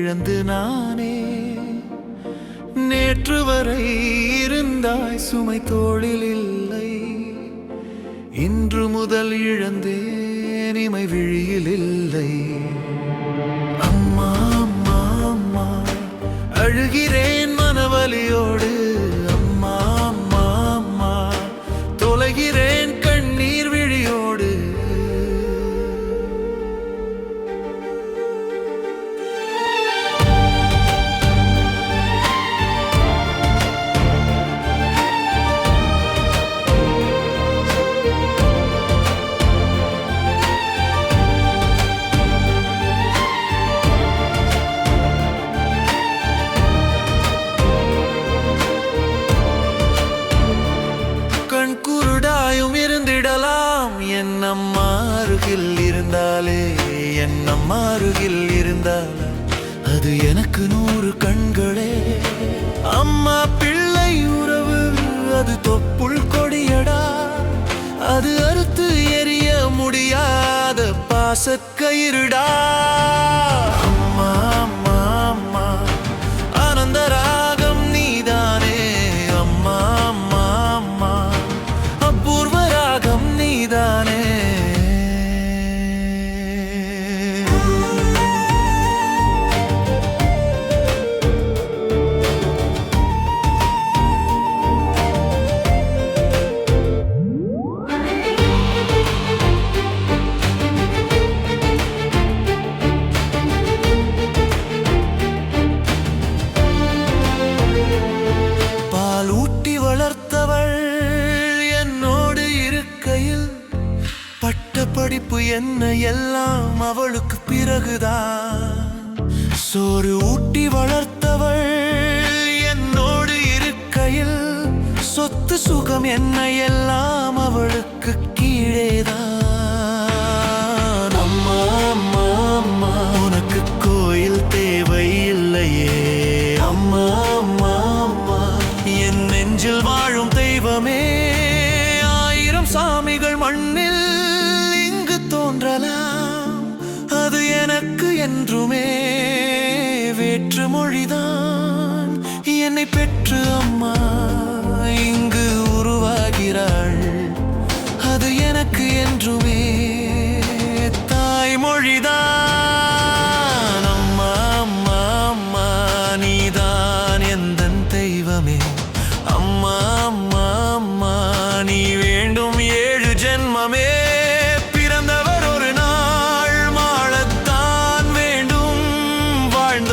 இழந்து நானே. நேற்று வரை இருந்தாய் சுமை தோளில் இல்லை, இன்று முதல் இழந்தேன் இமை விழியில் இல்லை. அம்மா அம்மா அம்மா அழுகிறேன் மனவலியோடு. அம்மா அம்மா அம்மா தொலைகிறேன் கண்ணீர் விழியோடு. குருடாயும் இருந்திடலாம் என் அம்மா அருகில் இருந்தாலே. என் அம்மா அருகில் இருந்தால அது எனக்கு 100 கண்களே. அம்மா பிள்ளை உறவு அது தொப்புள் கொடியடா. அது அறுத்து எறிய முடியாத பாசக்கயிறுடா. அம்மா அம்மா அம்மா ஆனந்த ராகம் நீதானே. அம்மா அம்மா அம்மா அபூர்வ ராகம் நீதானே. பால் ஊட்டி வளர்த்தவள் என்னோடு இருக்கையில், பட்ட படிப்பு என்ன எல்லாம் அவளுக்கு பிறகுதான். சோறு ஊட்டி வளர்த்தவள் என்னோடு இருக்கையில், சொத்து சுகம் என்ன எல்லாம் அவளுக்கு கீழேதான். அம்மா அம்மா அம்மா உனக்கு கோயில் தேவை இல்லையே. அம்மா அம்மா அம்மா என் நெஞ்சில் வாழும் தெய்வமே. 1000 சாமிகள் மண்ணில் இங்கு தோன்றலாம், அது எனக்கு என்றுமே வேற்று மொழிதான். என்னை பெற்று அம்மா இங்கு உருவாகிறாள், அது எனக்கு என்றுமே தாய்மொழிதான். அம்மா அம்மா அம்மா நீதான் எந்தன் தெய்வமே. அம்மா அம்மா அம்மா நீ வேண்டும் 7 ஜென்மமே. பிறந்தவர் ஒரு நாள் வாழத்தான் வேண்டும், வாழ்ந்த